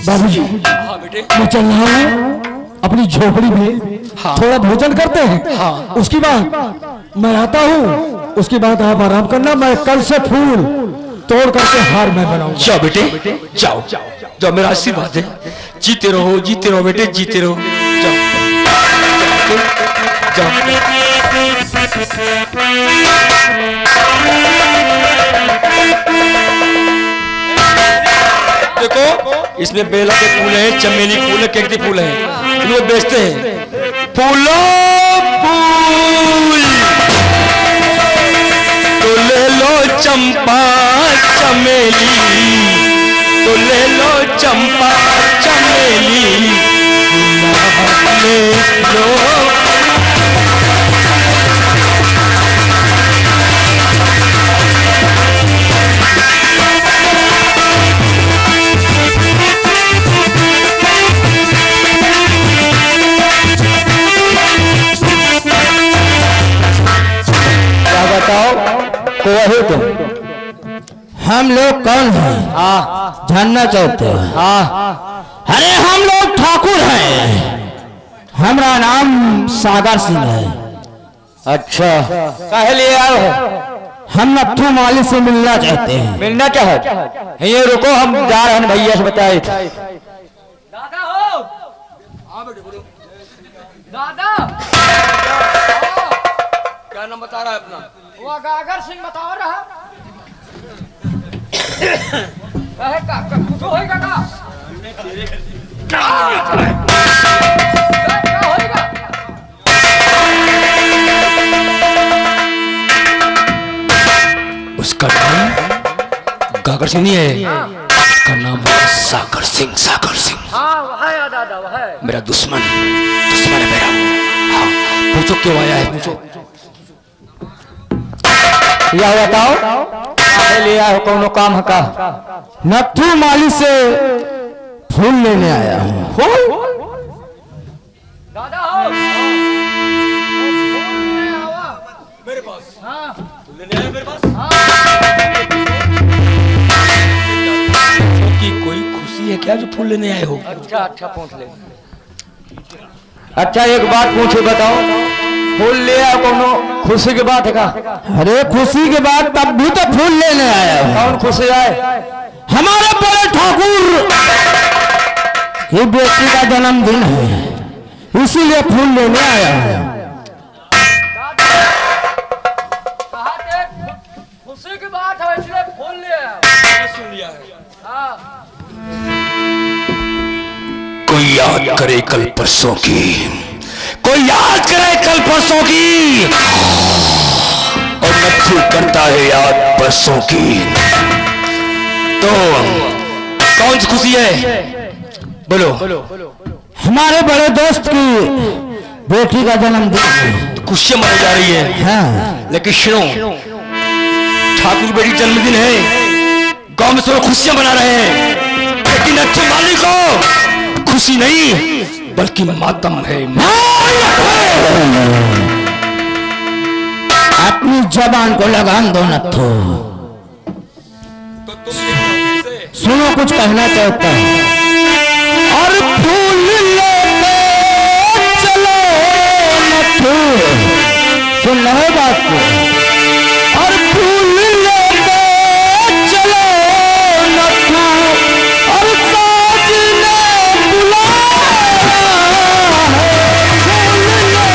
बाबूजी हाँ बेटे। मैं चल रहा हूँ अपनी झोपड़ी में। हाँ। थोड़ा भोजन करते हैं। हाँ। उसके बाद मैं आता हूँ। उसके बाद आप आराम करना। मैं कल से फूल तोड़ करके हार मैं बनाऊंगा। जाओ बेटे, जाओ जाओ, मेरा आशीर्वाद है। जीते रहो बेटे, जीते रहो। जाओ देखो, इसमें बेला के फूल है, चमेली फूल है, केकड़ी फूल है, इनको बेचते हैं। फूलो फूल तो ले लो, चंपा चमेली तो ले लो, चंपा चमेली ले लो। क्या बताओ, कौन हो तुम? हम लोग कौन हैं? जानना चाहते हैं? अरे हम लोग ठाकुर हैं। हमारा नाम सागर सिंह है। अच्छा, काहे लिए आए हो? हम नथु माली से मिलना चाहते हैं। मिलना चाहते? ये रुको, हम जा रहे हैं, भैया से बताए थे। दादा हो? हाँ बेटे बोलो। दादा क्या नाम बता रहा है अपना? वो गागर सिंह बताओ रहा। कुछ होएगा का? क्या होएगा? उसका नाम गागर सिंह नहीं है, उसका नाम है सागर सिंह। सागर सिंह हाँ वह है दादा, वह है मेरा दुश्मन है मेरा। हाँ, पूछो क्यों आया है, पूछो। यह बताओ, काहे लिए आए हो? कौनो काम है का? नथु माली से फूल लेने आया हूँ। फूल? दादा हो? मेरे पास? हाँ लेने आए मेरे पास? हाँ। कि कोई खुशी है क्या जो फूल लेने आए हो? अच्छा पूछ ले। अच्छा एक बात पूछे, बताओ, फूल ले आया कोनो खुशी की बात है का? अरे खुशी की बात तब भी तो फूल लेने आया हूँ। कौन खुशी आए? हमारे बड़े ठाकुर की बेटी का जन्मदिन है, इसीलिए फूल लेने आया हूँ। कहा थे खुशी की बात है इसलिए फूल ले आया। सुन लिया है। हाँ कोई याद करे कल परसों की, कोई याद करे कल परसों की, और नथु करता है याद परसों की। तो कौन सी खुशी है बोलो? हमारे बड़े दोस्त की बेटी का जन्मदिन है। तो खुशियां मनाई जा रही है। हाँ। लेकिन सुनो, ठाकुर की बेटी जन्मदिन है, गांव में सब खुशियां मना रहे हैं, लेकिन नथु माली को खुशी नहीं बल्कि मातम है। अपनी जबान को लगाम दो नथु। सुनो, कुछ कहना चाहता हूँ। और फूल लेके चलो नथु, सुन रहे बात को? और फूल लेके चलो नथु, और साजने बुलाया है। फूल लेके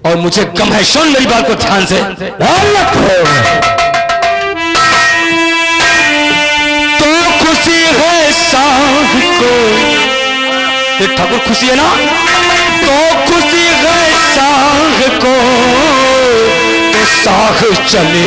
और मुझे गम है। सुन मेरी बात को ध्यान से। तो खुशी है साह को, ठाकुर खुशी है ना? तो खुशी है साह को, तो साह चले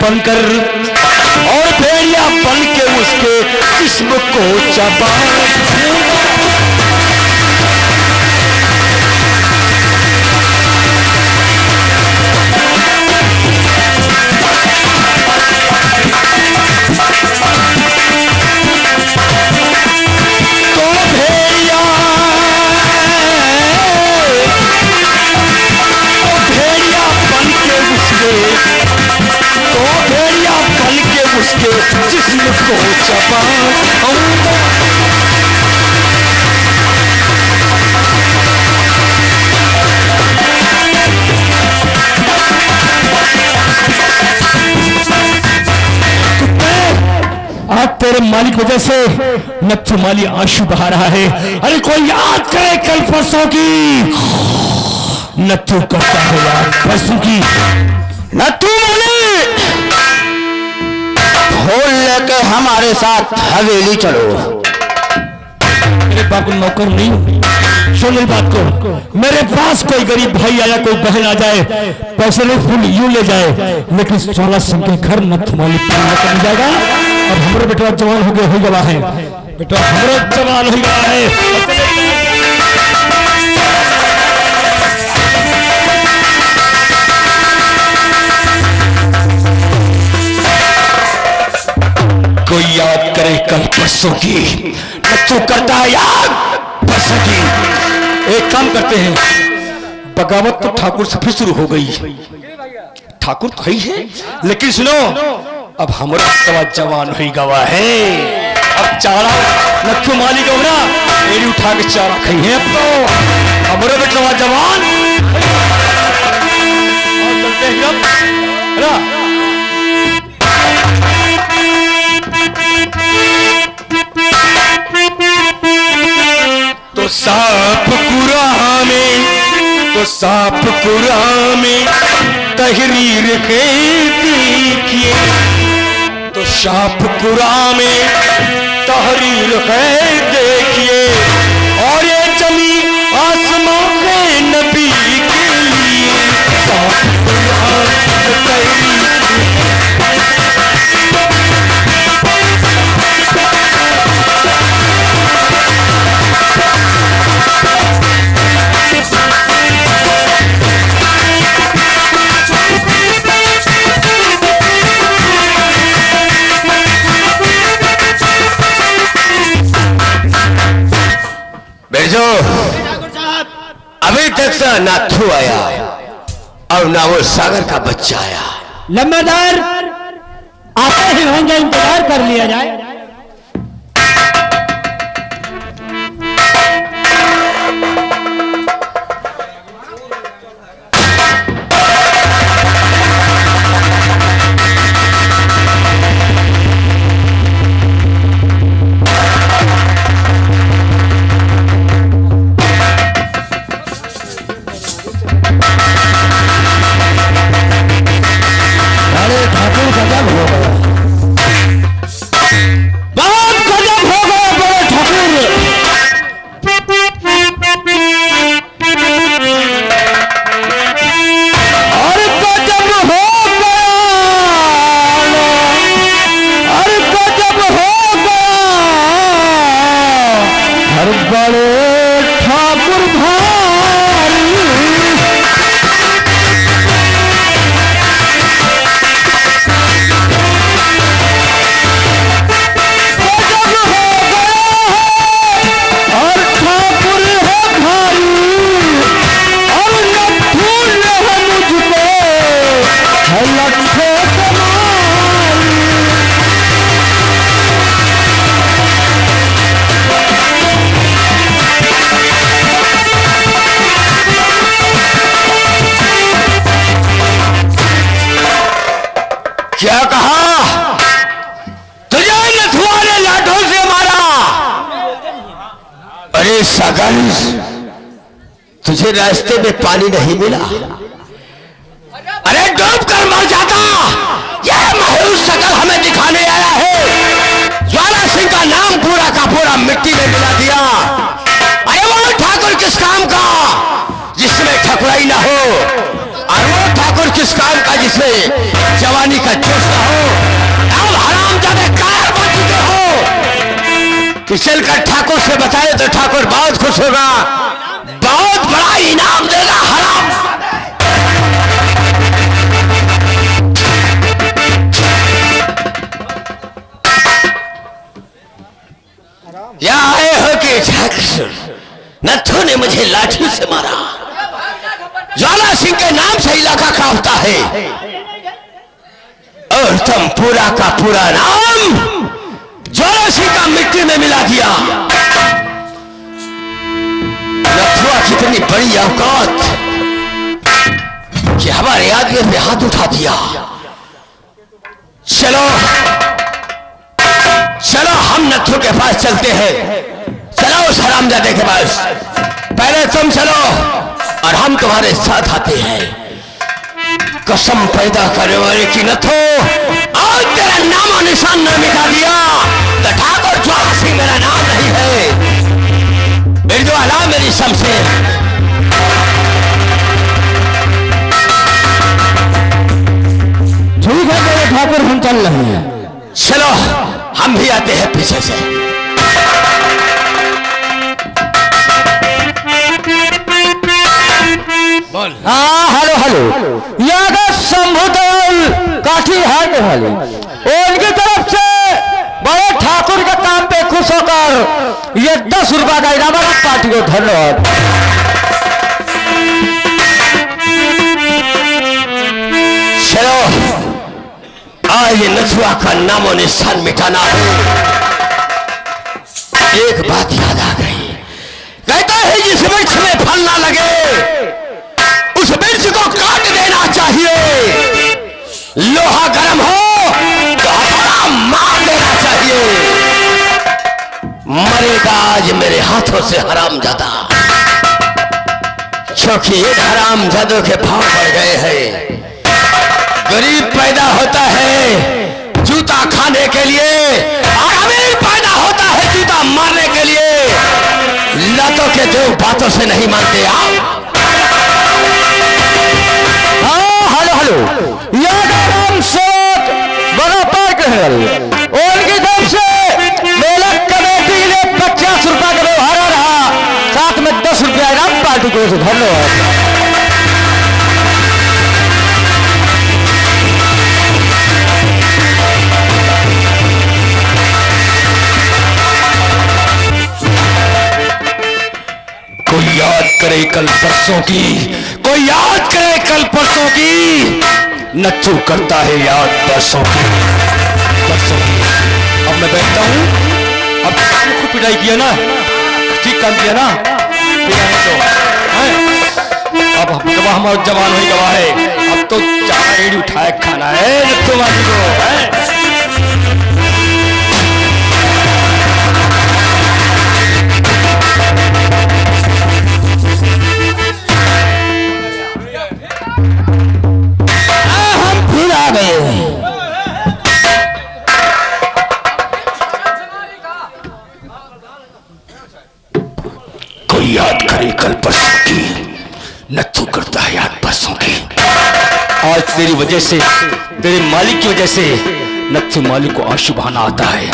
बनकर और भेड़िया बन के उसके जिस्म को चबा उसके जिस्म को चबा आज तेरे मालिक वजह से नत्थू माली आंसू बहा रहा है। अरे कोई याद करे कल परसों की। नत्थू करता है याद परसों की। नत्थू माली ढोल लेके हमारे साथ हवेली चलो। मेरे बाप नौकर नहीं हूं। सुन मेरी बात को, मेरे पास कोई गरीब भाई आया कोई बहन आ जाए पैसे नहीं फूल यूं ले जाए, लेकिन 14 सिंह के घर नत्थू माली नहीं जाएगा। अब हमारे बेटा जवान हो गया है, बेटा हमारा जवान हो गया है। कोई याद करे कल परसों की। नत्थू करता है याद परसों की। एक काम करते हैं, बगावत तो ठाकुर से फिर शुरू हो गई। ठाकुर तो ही है, लेकिन सुनो अब हमारा सवा जवान ही गवा है। अब चारा नत्थू माली को ना एड़ी उठा के चारा खाई है। अब तो हमारे बेटवा जवान और चलते हैं अब ना। तो सांप कुरा में, तो सांप कुरा में तहरीर है देखिए। तो सांप कुरा में तहरीर है देखिए। और ये जमी आसमां है नबी के लिए। सांप कुरा में तहरीर भेजो। अभी तक से नत्थू आया और ना वो सागर का बच्चा आया। लम्बादार आते ही होंगे, इंतजार कर लिया जाए। क्या कहा तुझे? नथुआ ने लाठों से मारा। अरे सागर, तुझे रास्ते में पानी नहीं मिला? अरे डूब कर मर जाता। यह मायूस शकल हमें दिखाने आया है। ज्वाला सिंह का नाम पूरा का पूरा मिट्टी में मिला दिया। अरे वो ठाकुर किस काम का जिसमें ठकुराई ना हो, और वो ठाकुर उस काम का जिसमें जवानी का जोश ना हो। अब हरामजादे कायर बन चुके हो कि चलकर ठाकुर से बताए तो ठाकुर बहुत खुश होगा, बहुत बड़ा इनाम देगा। हराम यहाँ आए हो कि ठाकुर नत्थु ने मुझे लाठी से मारा। ज्वाला सिंह के नाम से इलाका कांपता है और तुम पूरा का पूरा नाम ज्वाला सिंह का मिट्टी में मिला दिया। नथुआ कितनी बड़ी औकात कि हमारे आदमी पे हाथ उठा दिया। चलो चलो हम नथु के पास चलते हैं। चलो उस हरामजादे के पास, पहले तुम चलो और हम तुम्हारे साथ आते हैं। कसम पैदा करने वाले की नथु, आज तेरा नाम और निशान न मिटा दिया तो ठाकुर ज्वाला सिंह मेरा नाम नहीं है। बिरजवाला मेरी शमशेर। ठीक है मेरे ठाकुर, हम चल रहे हैं। चलो हम भी आते हैं पीछे से। बोल। हाँ हेलो हेलो, यहाँ शंभुदल काठी हारने वाले उनकी तरफ से बड़े ठाकुर के काम पे खुश होकर ये 10 रुपया का इनाम पार्टी को धन्यवाद। चलो आज ये नथुआ का नामो निशान मिटाना है। एक बात याद आ गई, कहता है जिस वृक्ष में फल ना लगे उस वृक्ष को काट देना चाहिए। लोहा गर्म हो तो हथौड़ा मार देना चाहिए। मरेगा आज मेरे हाथों से हरामजादा, क्योंकि इन हरामजादों के भाव बढ़ गए हैं। गरीब पैदा होता है जूता खाने के लिए और अमीर पैदा होता है जूता मारने के लिए। लातों के दो बातों से नहीं मानते आप। हाँ हेलो हेलो, यहाँ का नाम सोच बड़ा पार्क है। उनकी तरफ से मेला कमेटी के लिए 50 रुपया का व्यवहार रहा, साथ में 10 रुपया इनाम पार्टी को धन्यवाद। कोई याद करे कल परसों की, कोई याद करे कल परसों की। नथु करता है याद परसों की, परसों की। अब मैं बैठता हूँ, अब खूब पिटाई किया ना, ठीक काम किया ना, अब हमारा जवान ही गवाह है। अब तो चार एड़ी उठाए खाना है नथु माली को है। कोई याद करे कल परसों की, नथु करता है याद परसों की। आज तेरी वजह से, तेरे मालिक की वजह से नथु मालिक को आंसू बहाना आता है।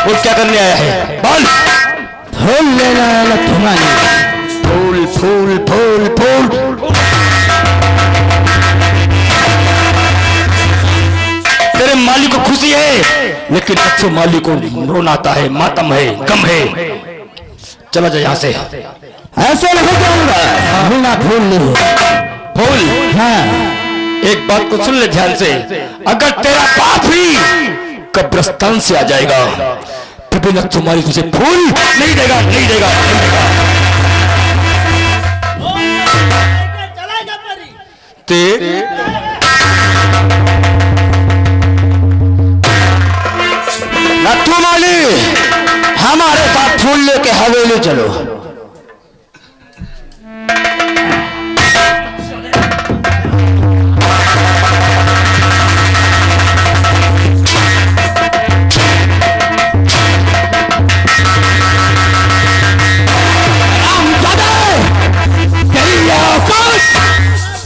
वो क्या करने आया है? बोल। फूल लेना है नथु मालिक। फूल फूल फूल फूल। तेरे मालिक को खुशी है लेकिन नथु मालिक को रोना आता है, मातम है, गम है। चला जा यहाँ से। ऐसे नहीं जाऊंगा, बिना फूल नहीं। फूल? हाँ। एक बात को सुन ले ध्यान से, अगर तेरा बाप ही कब्रिस्तान से आ जाएगा तो भी नथु मालिक तुझे फूल नहीं देगा, नहीं देगा, नहीं देगा। नथु मालिक हमारे साथ फूल लेके हवेली चलो।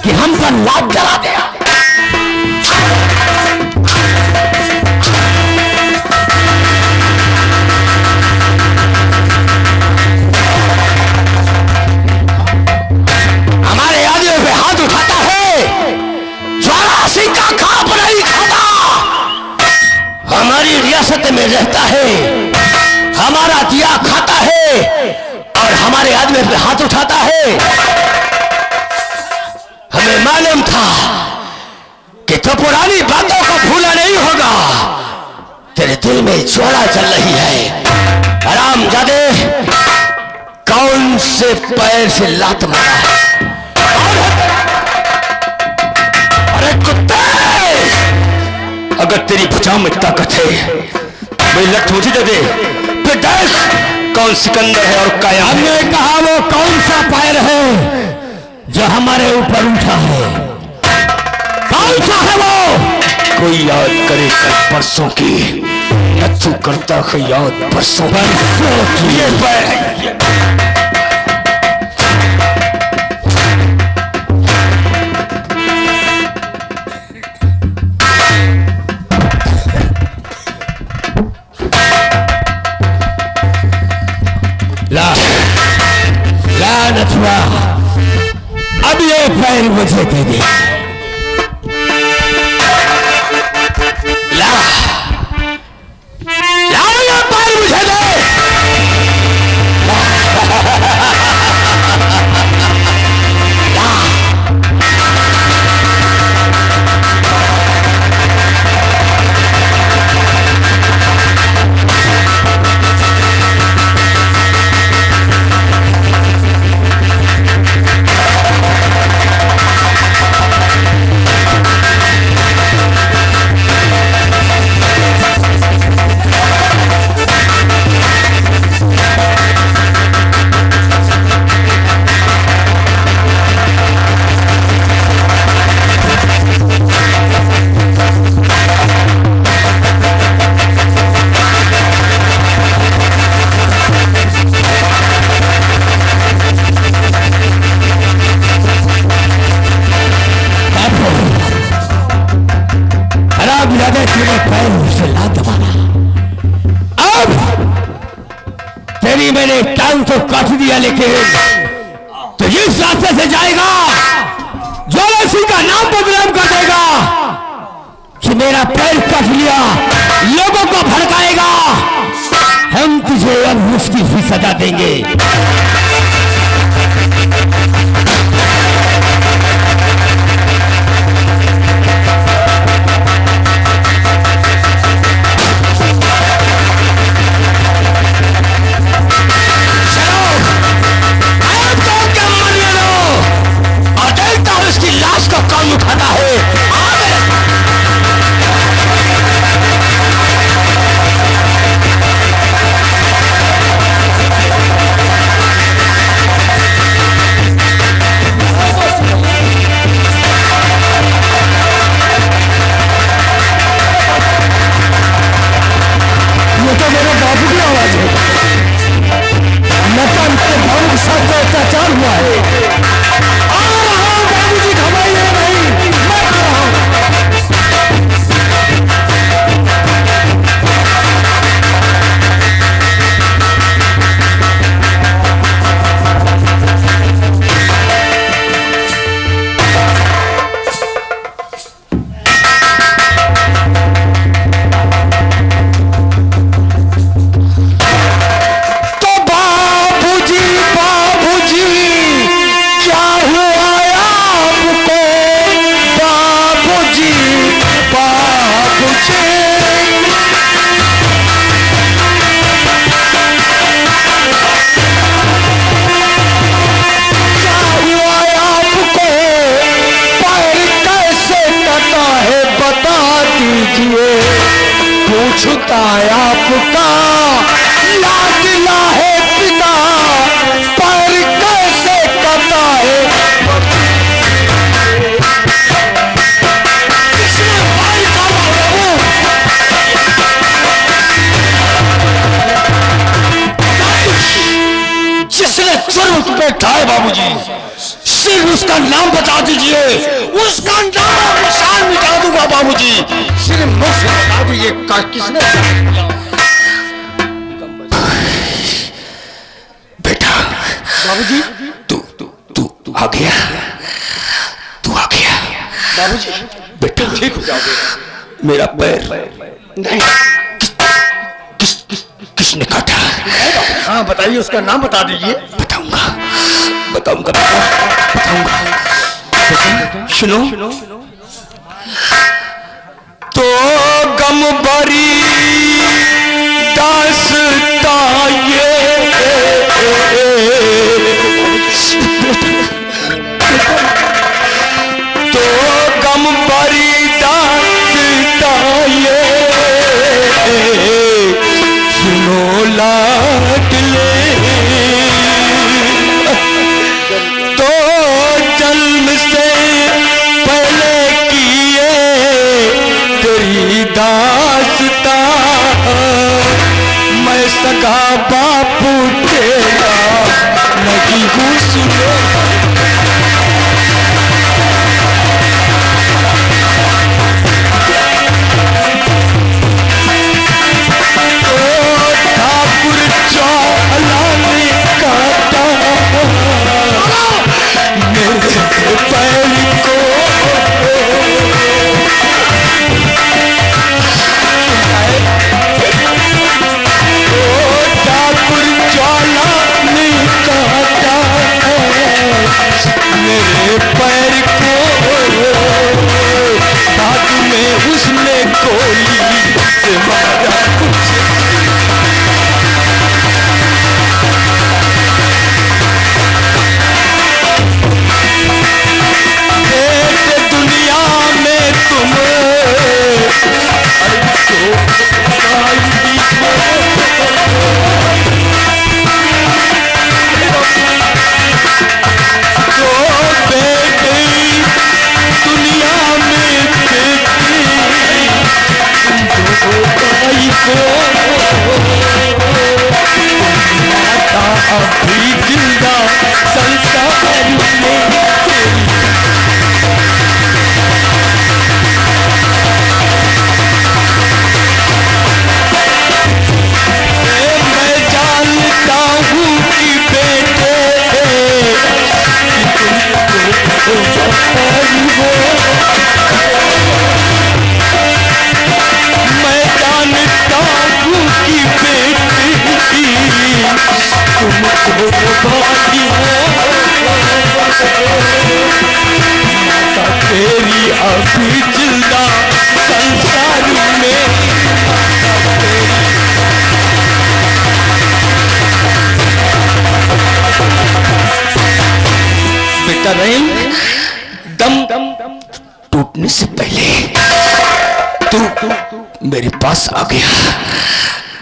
कि हम पर लाभ जला दिया। किया खाता है और हमारे आदमी पे हाथ उठाता है। हमें मालूम था कि तो पुरानी बातों को भूला नहीं होगा। तेरे दिल में ज्वाला चल रही है। हरामजादे, कौन से पैर से लात मारा? अरे कुत्ते, अगर तेरी भुजाओं में ताकत है मेरी लठ मुझे दे दे, फिर देख कौन सिकंदर है और काया। हमने कहा वो कौन सा पैर है जो हमारे ऊपर उठा है? कौन सा है वो? कोई याद करे कल परसों की। नथु करता है याद परसों की। ये पैर है। नथुआ, अब ये पैर मुझे दे दे। ला ये पैर मुझे दे। तेरी मैंने टांग तो काट दिया, लेकिन तो जिस रास्ते से जाएगा ज्वाला सिंह का नाम बदनाम कर देगा कि मेरा पैर काट लिया, लोगों को भड़काएगा। हम तुझे अब उसकी भी सजा देंगे। लाश का कौन उठाता है? ये तो मेरे बाबू की आवाज है। लता मेरे बाबू के साथ जो अत्याचार हुआ है, बाबूजी घबराइए नहीं, मैं आ रहा हूं। तो बाबूजी बाबूजी क्या हुआ आपको? बाबूजी बाबूजी क्या हुआ आपको? पैर कैसे कटा है बता दीजिए। पूछता आपका लाडला है पिता, पैर कैसे कटा है? किसने भाई का जिसने जुर्म पे ढाए बाबूजी, सिर्फ उसका नाम बता दीजिए, उसका नाम और निशान मिटा दूंगा बाबूजी। सिर्फ मुझ से बता दीजिए किसने। बेटा बाबूजी, तू आ गया, तू आ गया बाबूजी। बेटा ठीक हो जाओगे। मेरा पैर नहीं, किसने काटा? हाँ बताइए, उसका नाम बता दीजिए। बताऊंगा बताऊंगा बताऊंगा। सुनो तो गम भरी दास्तां ये तो गम भरी दास्तां ये सुनो लाडले तो जन्म से पहले किए तेरी दास्तां मैं सगा बापू तेरा लगी हूँ सुनो। ठाकुर चौला ने काटा मेरे पैर को ठाकुर चौला ने काटा मेरे पैर को बाद में उसने गोली से मारा दुनिया में तुम तो बेटे दुनिया में भाई को माता अभी जिंदा संसार में मैं जानता हूँ कि बेटे मैं जानता हूँ कि बेटी तुमको भागी हो माता तेरी अभी जिंदा संसार में बेटा रहीम दम टूटने से पहले तू मेरे पास आ गया।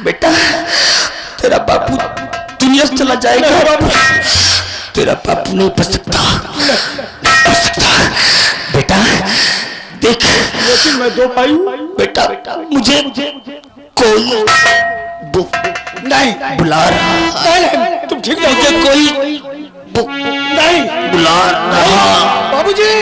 बेटा तेरा बापू दुनिया से चला जाएगा, तेरा बापू नहीं बच सकता, बच सकता। बेटा देख लेकिन मैं दो भाई हूँ। बेटा मुझे कोई नहीं बुला रहा तुम ठीक मुझे कोई नहीं बुला रहा। बाबूजी।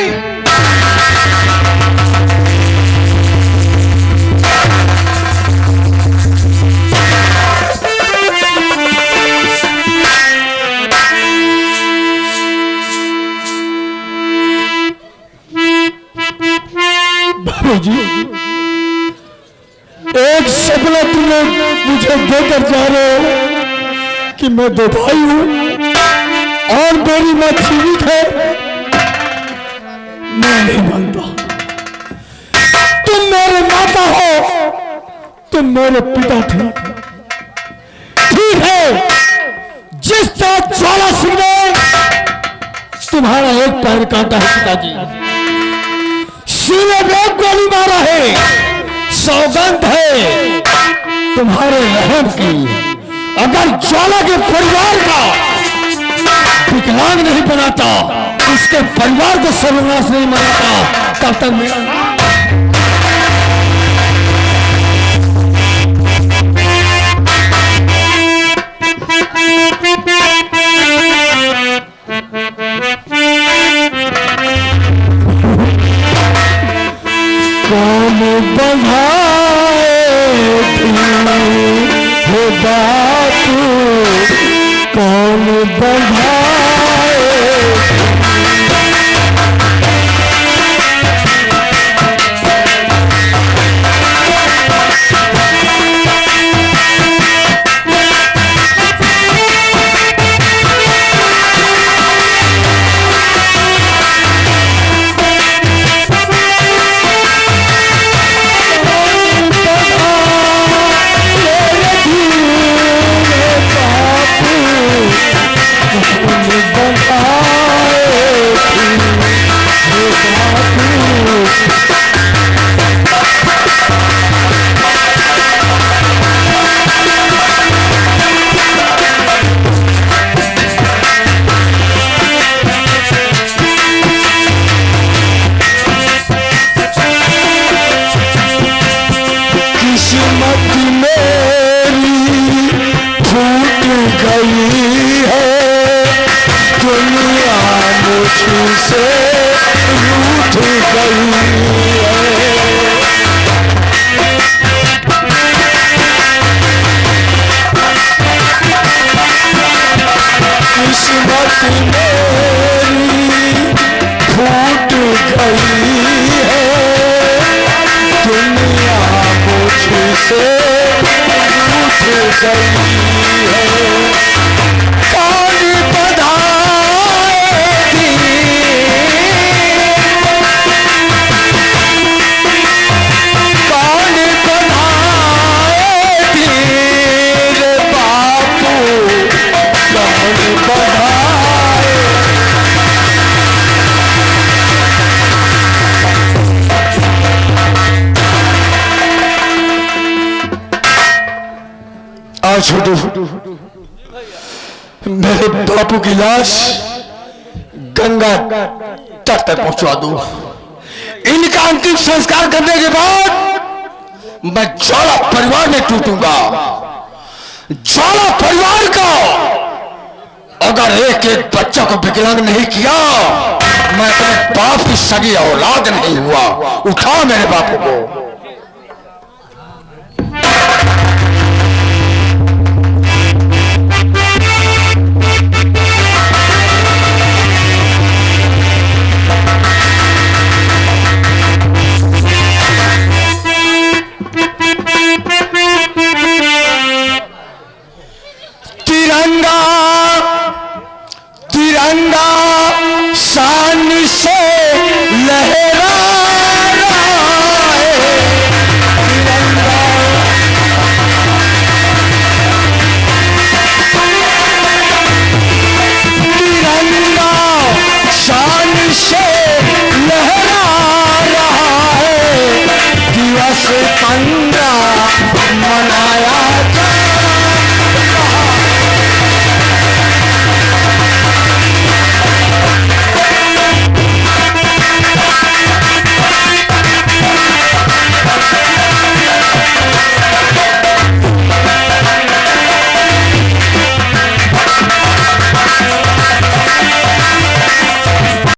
बाबूजी एक सपना तुमने मुझे देकर जा रहे हो कि मैं दो भाई हूं और मेरी मां जीवित है। मैं नहीं मानता। तुम मेरे माता हो, तुम मेरे पिता थे। ठीक है, जिस तरह ज्वाला सिंह ने तुम्हारा एक पैर काटा है पिताजी, सीने में गोली मारा है, सौगंध है तुम्हारे रहम की। अगर ज्वाला के परिवार का विकलांग नहीं बनाता, उसके परिवार को सर्वनाश नहीं बनाता, तब तक मेरा कौन बंधाए बापू, कौन बंधाए गई है दुनिया मुझसे रूठ गई है। किस्मत मेरी फूट गई है दुनिया मुझसे रूठ गई है। कौन बधाएगी कौन बधाएगी रे बापू कौन बधाए। आज छोटू मेरे बापू की लाश गंगा तट तक पहुंचवा दो। इनका अंतिम संस्कार करने के बाद मैं ज्वाला परिवार में टूटूंगा। ज्वाला परिवार का अगर एक एक बच्चा को विकलांग नहीं किया मैं अपने बाप की सगी औलाद नहीं हुआ। उठा मेरे बापू को। तिरंगा तिरंगा शान से लहराए